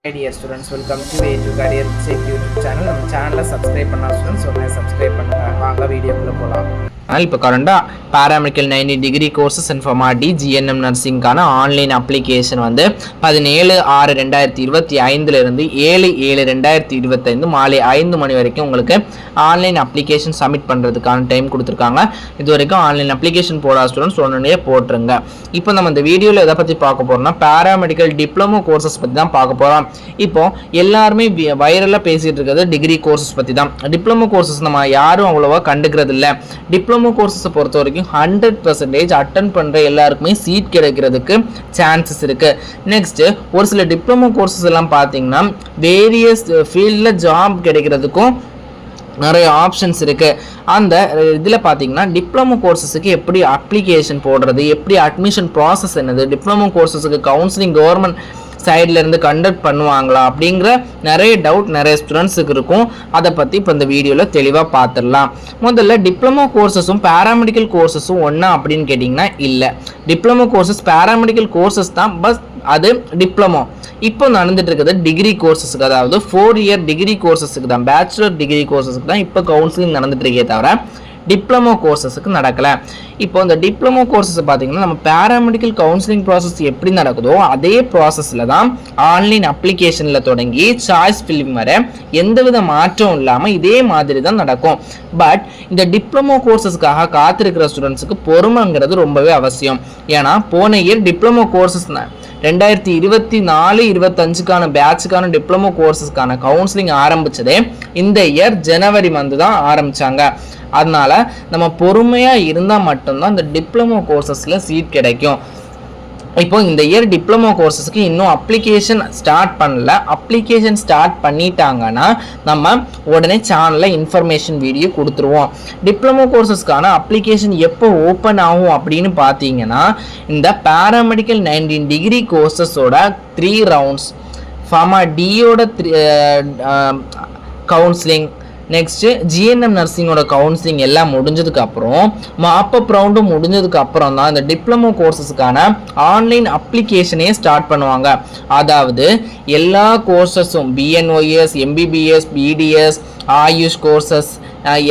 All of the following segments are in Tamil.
Hi dear students, welcome to A to Career Check YouTube channel. நம்ம சேனலை சப்ஸ்கிரைப் பண்ணா ஸ்டூடெண்ட்ஸ் உடனே சப்ஸ்கிரைப் பண்ணுங்க. வாங்க வீடியோக்குள்ள போகலாம். இப்போ கரண்டாக பேராமெடிக்கல் 90 டிகிரி கோர்சஸ் அண்ட் ஃபார்மாலிட்டி ஜிஎன்எம் நர்சிங்கான ஆன்லைன் அப்ளிகேஷன் வந்து 17/6/2025 இருந்து 7/7/2025 மாலை 5 மணி வரைக்கும் உங்களுக்கு ஆன்லைன் அப்ளிகேஷன் சப்மிட் பண்ணுறதுக்கான டைம் கொடுத்துருக்காங்க. இது வரைக்கும் ஆன்லைன் அப்ளிகேஷன் போடாத ஸ்டூடெண்ட்ஸ் உடனே போட்டுருங்க. இப்போ நம்ம இந்த வீடியோவில் எதை பற்றி பார்க்க போகிறோம்னா பேராமெடிக்கல் டிப்ளமோ கோர்சஸ் பற்றி தான் பார்க்க போகிறோம். இப்போ எல்லாருமே வைரலாக பேசிகிட்டு இருக்கிறது டிகிரி கோர்சஸ் பற்றி தான். டிப்ளமோ கோர்சஸ் நம்ம யாரும் அவ்வளோவா கண்டுக்கிறது இல்லை. டிப்ளமோ கோர்சஸை பொறுத்த வரைக்கும் 100% அட்டன் பண்ணுற எல்லாருக்குமே சீட் கிடைக்கிறதுக்கு சான்சஸ் இருக்குது. நெக்ஸ்ட்டு ஒரு சில டிப்ளமோ கோர்சஸ் எல்லாம் பார்த்தீங்கன்னா வேரியஸ் ஃபீல்டில் ஜாப் கிடைக்கிறதுக்கும் நிறைய ஆப்ஷன்ஸ் இருக்குது. அந்த இதில் பார்த்தீங்கன்னா டிப்ளமோ கோர்சஸுக்கு எப்படி அப்ளிகேஷன் போடுறது, எப்படி அட்மிஷன் ப்ராசஸ் என்னது, டிப்ளமோ கோர்சஸுக்கு கவுன்சிலிங் கவர்மெண்ட் சைட்லேருந்து கண்டக்ட் பண்ணுவாங்களா அப்படிங்கிற நிறைய டவுட் நிறைய ஸ்டூடெண்ட்ஸுக்கு இருக்கும். அதை பற்றி இப்போ இந்த வீடியோவில் தெளிவாக பார்த்துடலாம். முதல்ல டிப்ளமோ கோர்சஸும் பேராமெடிக்கல் கோர்சஸும் ஒன்றா அப்படின்னு கேட்டிங்கன்னா இல்லை. டிப்ளமோ கோர்சஸ் பேராமெடிக்கல் கோர்சஸ் தான், பஸ் அது டிப்ளமோ. இப்போ நடந்துட்டு இருக்கிறது டிகிரி கோர்சஸுக்கு, அதாவது 4 இயர் டிகிரி கோர்சஸுக்கு தான், பேச்சுலர் டிகிரி கோர்சஸுக்கு தான் இப்போ கவுன்சிலிங் நடந்துட்டு இருக்கே தவிர டிப்ளமோ கோர்சஸுக்கு நடக்கலை. இப்போ இந்த டிப்ளமோ கோர்சஸ் பார்த்தீங்கன்னா நம்ம பேராமெடிக்கல் கவுன்சிலிங் ப்ராசஸ் எப்படி நடக்குதோ அதே ப்ராசஸில் தான் ஆன்லைன் அப்ளிகேஷனில் தொடங்கி சாய்ஸ் ஃபில்லிங் வர எந்தவித மாற்றம் இல்லாமல் இதே மாதிரி தான் நடக்கும். பட் இந்த டிப்ளமோ கோர்சஸ்க்காக காத்திருக்கிற ஸ்டூடெண்ட்ஸுக்கு பொறுமைங்கிறது ரொம்பவே அவசியம். ஏன்னா போன இயர் டிப்ளமோ கோர்சஸ் 2024-25க்கான பேட்சுக்கான டிப்ளமோ கோர்சஸ்க்கான கவுன்சிலிங் ஆரம்பித்ததே இந்த இயர் ஜனவரி மந்த் தான் ஆரம்பித்தாங்க. அதனால நம்ம பொறுமையாக இருந்தால் மட்டும்தான் இந்த டிப்ளமோ கோர்சஸில் சீட் கிடைக்கும். இப்போ இந்த இயர் டிப்ளமோ கோர்சஸ்க்கு இன்னும் அப்ளிகேஷன் ஸ்டார்ட் பண்ணல. அப்ளிகேஷன் ஸ்டார்ட் பண்ணிட்டாங்கன்னா நம்ம உடனே சேனலில் இன்ஃபர்மேஷன் வீடியோ கொடுத்துருவோம். டிப்ளமோ கோர்சஸ்க்கான அப்ளிகேஷன் எப்போ ஓப்பன் ஆகும் அப்படின்னு பார்த்தீங்கன்னா இந்த பேராமெடிக்கல் 19 டிகிரி கோர்சஸோட 3 ரவுண்ட்ஸ், ஃபார்மா டியோட கவுன்சிலிங், நெக்ஸ்ட்டு ஜிஎன்எம் நர்சிங்கோட கவுன்சிலிங் எல்லாம் முடிஞ்சதுக்கப்புறம் மாப்பப் ரவுண்டும் முடிஞ்சதுக்கப்புறம் தான் இந்த டிப்ளமோ கோர்சஸுக்கான ஆன்லைன் அப்ளிகேஷனே ஸ்டார்ட் பண்ணுவாங்க. அதாவது எல்லா கோர்சஸும் BNOS, MBBS, BDS, AYUSH courses,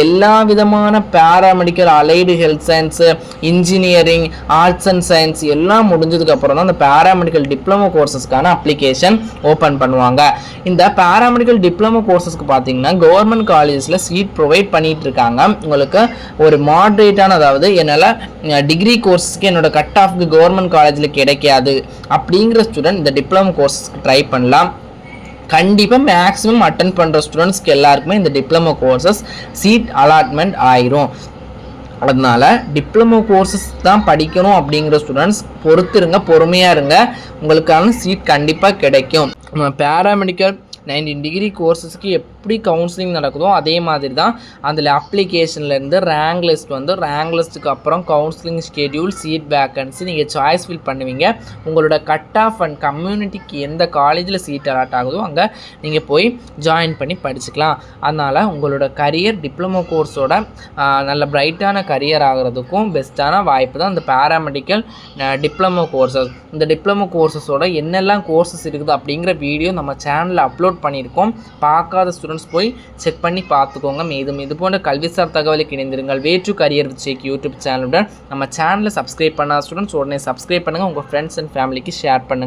எல்லா விதமான paramedical, allied health science, engineering, arts and science எல்லாம் முடிஞ்சதுக்கப்புறம் தான் இந்த பேராமெடிக்கல் டிப்ளமோ கோர்சஸ்க்கான அப்ளிகேஷன் ஓப்பன் பண்ணுவாங்க. இந்த பேராமெடிக்கல் டிப்ளமோ கோர்சஸ்க்கு பார்த்தீங்கன்னா கவர்மெண்ட் காலேஜஸில் சீட் ப்ரொவைட் பண்ணிட்டு இருக்காங்க. உங்களுக்கு ஒரு மாட்ரேட்டான, அதாவது என்னால் டிகிரி கோர்ஸஸ்க்கு என்னோட கட் ஆஃப்க்கு கவர்மெண்ட் காலேஜில் கிடைக்காது அப்படிங்கிற ஸ்டூடெண்ட் இந்த டிப்ளமோ கோர்சஸ்க்கு ட்ரை பண்ணலாம். கண்டிப்பாக மேக்ஸிமம் அட்டன் பண்ணுற ஸ்டூடெண்ட்ஸ்க்கு எல்லாருக்குமே இந்த டிப்ளமோ கோர்சஸ் சீட் அலாட்மெண்ட் ஆயிரும். அதனால் டிப்ளமோ கோர்சஸ் தான் படிக்கணும் அப்படிங்கிற ஸ்டூடெண்ட்ஸ் பொறுத்துருங்க, பொறுமையாக இருங்க, உங்களுக்கான சீட் கண்டிப்பாக கிடைக்கும். பேராமெடிக்கல் 19 டிகிரி கோர்சஸ்க்கு எப்படி கவுன்சிலிங் நடக்குதோ அதே மாதிரி தான் அதில் அப்ளிகேஷன்லேருந்து ரேங்க் லிஸ்ட் வந்து, ரேங்க் லிஸ்ட்டுக்கு அப்புறம் கவுன்சிலிங் ஷெட்யூல், சீட் வேக்கன்சி, நீங்கள் சாய்ஸ் ஃபில் பண்ணுவீங்க. உங்களோட கட் ஆஃப் அண்ட் கம்யூனிட்டிக்கு எந்த காலேஜில் சீட் அலாட் ஆகுதோ அங்கே நீங்கள் போய் ஜாயின் பண்ணி படிச்சுக்கலாம். அதனால் உங்களோட கரியர் டிப்ளமோ கோர்ஸோட நல்ல பிரைட்டான கரியர் ஆகிறதுக்கும் பெஸ்ட்டான வாய்ப்பு தான் இந்த பேராமெடிக்கல் டிப்ளமோ கோர்சஸ். இந்த டிப்ளமோ கோர்சஸோட என்னெல்லாம் கோர்சஸ் இருக்குது அப்படிங்கிற வீடியோ நம்ம சேனலில் அப்லோட் பண்ணியிருக்கோம். பார்க்காத ஸ்டூடெண்ட்ஸ் போய் செக் பண்ணி பார்த்துக்கோங்க. மேலும் இது போன்ற கல்விசார் தகவலுக்கு இணைந்திருங்கள். Way to career with check YouTube சேனலுடன் நம்ம சேனலை சப்ஸ்கிரைப் பண்ணாத ஸ்டூடெண்ட்ஸ் உடனே சப்ஸ்கிரைப் பண்ணுங்கள். உங்கள் ஃப்ரெண்ட்ஸ் அண்ட் ஃபேமிலிக்கு ஷேர் பண்ணுங்கள்.